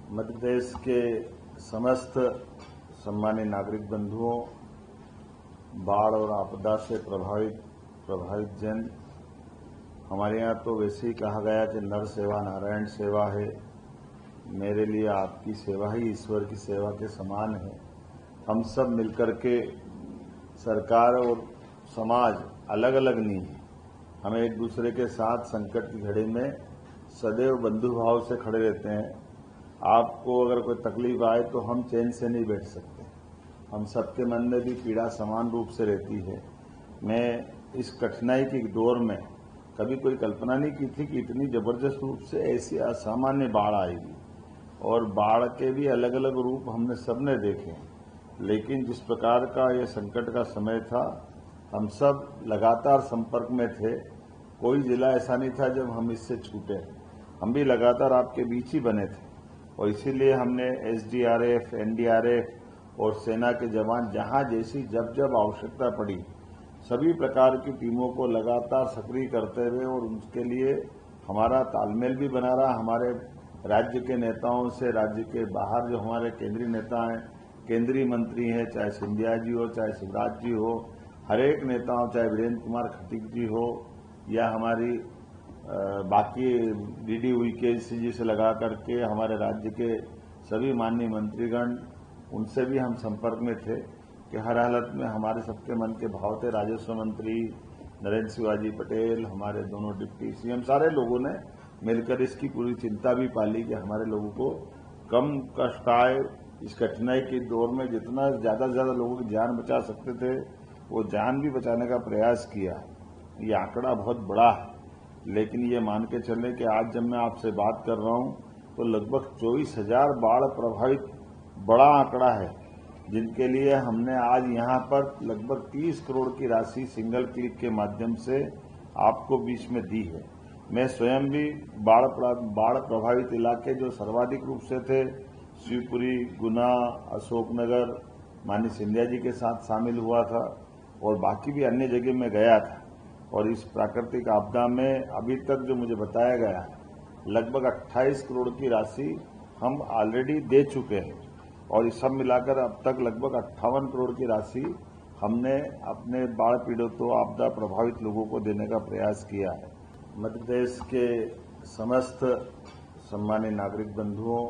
मध्य प्रदेश के समस्त सम्मानित नागरिक बंधुओं, बाढ़ और आपदा से प्रभावित जन, हमारे यहाँ तो वैसे ही कहा गया कि नर सेवा नारायण सेवा है। मेरे लिए आपकी सेवा ही ईश्वर की सेवा के समान है। हम सब मिलकर के सरकार और समाज अलग अलग नहीं है, हमें एक दूसरे के साथ संकट की घड़ी में सदैव बंधु भाव से खड़े रहते हैं। आपको अगर कोई तकलीफ आए तो हम चैन से नहीं बैठ सकते। हम सबके मन में भी पीड़ा समान रूप से रहती है। मैं इस कठिनाई के दौर में कभी कोई कल्पना नहीं की थी कि इतनी जबरदस्त रूप से ऐसी असामान्य बाढ़ आएगी, और बाढ़ के भी अलग अलग रूप हमने सबने देखे। लेकिन जिस प्रकार का यह संकट का समय था, हम सब लगातार संपर्क में थे। कोई जिला ऐसा नहीं था जब हम इससे छूटे। हम भी लगातार आपके बीच ही बने थे, और इसीलिए हमने एसडीआरएफ, एनडीआरएफ और सेना के जवान जहां जैसी जब जब आवश्यकता पड़ी, सभी प्रकार की टीमों को लगातार सक्रिय करते हुए, और उसके लिए हमारा तालमेल भी बना रहा। हमारे राज्य के नेताओं से, राज्य के बाहर जो हमारे केंद्रीय नेता हैं, केंद्रीय मंत्री हैं, चाहे सिंधिया जी हो, चाहे शिवराज जी हो, हर एक नेताओं, चाहे वीरेंद्र कुमार खटीक जी हो या हमारी बाकी डीडी वीकेसी जी से लगा करके हमारे राज्य के सभी माननीय मंत्रीगण, उनसे भी हम संपर्क में थे कि हर हालत में हमारे सबके मन के भाव थे। राजस्व मंत्री नरेंद्र शिवाजी पटेल, हमारे दोनों डिप्टी सीएम, सारे लोगों ने मिलकर इसकी पूरी चिंता भी पाली कि हमारे लोगों को कम कष्ट आए। इस कठिनाई के दौर में जितना ज्यादा से ज्यादा लोगों की जान बचा सकते थे, वो जान भी बचाने का प्रयास किया। ये आंकड़ा बहुत बड़ा है, लेकिन ये मान के चलें कि आज जब मैं आपसे बात कर रहा हूं तो लगभग 24,000 बाढ़ प्रभावित बड़ा आंकड़ा है, जिनके लिए हमने आज यहां पर लगभग 30 करोड़ की राशि सिंगल क्लिक के माध्यम से आपको बीच में दी है। मैं स्वयं भी बाढ़ प्रभावित इलाके जो सर्वाधिक रूप से थे, शिवपुरी, गुना, अशोकनगर, माननीय सिंधिया जी के साथ शामिल हुआ था, और बाकी भी अन्य जगह में गया था। और इस प्राकृतिक आपदा में अभी तक जो मुझे बताया गया है, लगभग 28 करोड़ की राशि हम ऑलरेडी दे चुके हैं, और इस सब मिलाकर अब तक लगभग 58 करोड़ की राशि हमने अपने बाढ़ पीड़ितों, आपदा प्रभावित लोगों को देने का प्रयास किया है। मध्य प्रदेश के समस्त सम्मानित नागरिक बंधुओं,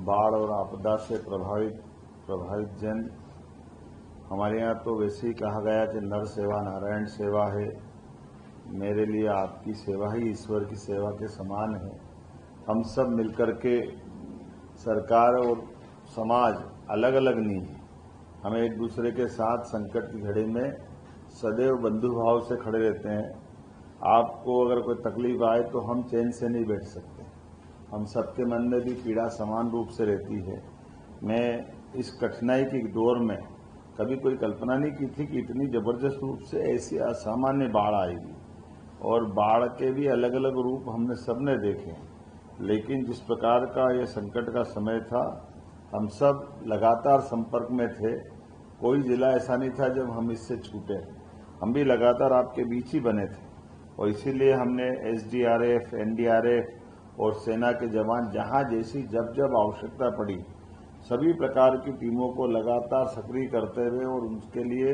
बाढ़ और आपदा से प्रभावित जन, हमारे यहाँ तो वैसे ही कहा गया कि नर सेवा नारायण सेवा है। मेरे लिए आपकी सेवा ही ईश्वर की सेवा के समान है। हम सब मिलकर के सरकार और समाज अलग अलग नहीं है, हमें एक दूसरे के साथ संकट की घड़ी में सदैव बंधु भाव से खड़े रहते हैं। आपको अगर कोई तकलीफ आए तो हम चैन से नहीं बैठ सकते। हम सबके मन में भी पीड़ा समान रूप से रहती है। मैं इस कठिनाई के दौर में कभी कोई कल्पना नहीं की थी कि इतनी जबरदस्त रूप से ऐसी असामान्य बाढ़ आएगी, और बाढ़ के भी अलग अलग रूप हमने सबने देखे। लेकिन जिस प्रकार का यह संकट का समय था, हम सब लगातार संपर्क में थे। कोई जिला ऐसा नहीं था जब हम इससे छूटे। हम भी लगातार आपके बीच ही बने थे, और इसीलिए हमने एसडीआरएफ, एनडीआरएफ और सेना के जवान जहां जैसी जब जब आवश्यकता पड़ी, सभी प्रकार की टीमों को लगातार सक्रिय करते हुए, और उसके लिए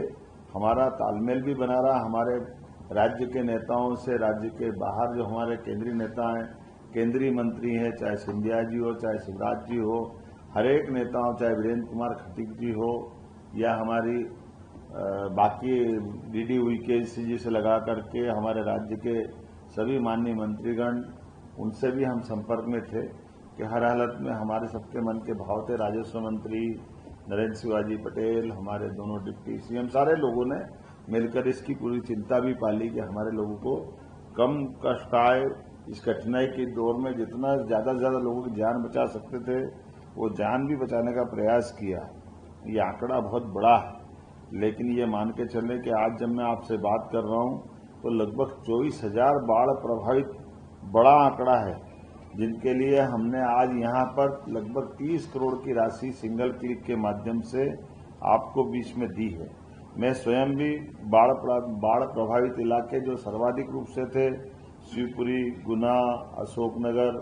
हमारा तालमेल भी बना रहा। हमारे राज्य के नेताओं से, राज्य के बाहर जो हमारे केंद्रीय नेता हैं, केंद्रीय मंत्री हैं, चाहे सिंधिया जी हो, चाहे शिवराज जी हो, हर एक नेताओं, चाहे वीरेंद्र कुमार खटीक जी हो या हमारी बाकी डीडी वीकेसी जी से लगा करके हमारे राज्य के सभी माननीय मंत्रीगण, उनसे भी हम संपर्क में थे कि हर हालत में हमारे सबके मन के भाव थे। राजस्व मंत्री नरेंद्र शिवाजी पटेल, हमारे दोनों डिप्टी सीएम, सारे लोगों ने मिलकर इसकी पूरी चिंता भी पाली कि हमारे लोगों को कम कष्ट आए। इस कठिनाई के दौर में जितना ज्यादा से ज्यादा लोगों की जान बचा सकते थे, वो जान भी बचाने का प्रयास किया। ये आंकड़ा बहुत बड़ा है, लेकिन ये मान के चलें कि आज जब मैं आपसे बात कर रहा हूं तो लगभग 24,000 बाढ़ प्रभावित बड़ा आंकड़ा है, जिनके लिए हमने आज यहां पर लगभग 30 करोड़ की राशि सिंगल क्लिक के माध्यम से आपको बीच में दी है। मैं स्वयं भी बाढ़ प्रभावित इलाके जो सर्वाधिक रूप से थे, शिवपुरी, गुना, अशोकनगर,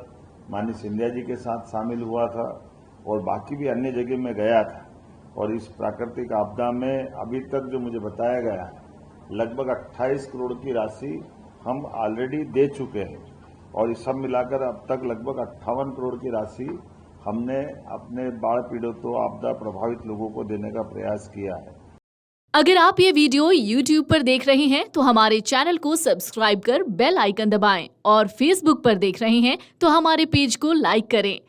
माननीय सिंधिया जी के साथ शामिल हुआ था और बाकी भी अन्य जगह में गया था। और इस प्राकृतिक आपदा में अभी तक जो मुझे बताया गया लगभग 28 करोड़ की राशि हम ऑलरेडी दे चुके हैं और इस सब मिलाकर अब तक लगभग 58 करोड़ की राशि हमने अपने बाढ़ पीड़ितों आपदा प्रभावित लोगों को देने का प्रयास किया है। अगर आप ये वीडियो YouTube पर देख रहे हैं तो हमारे चैनल को सब्सक्राइब कर बेल आइकन दबाएं और Facebook पर देख रहे हैं तो हमारे पेज को लाइक करें।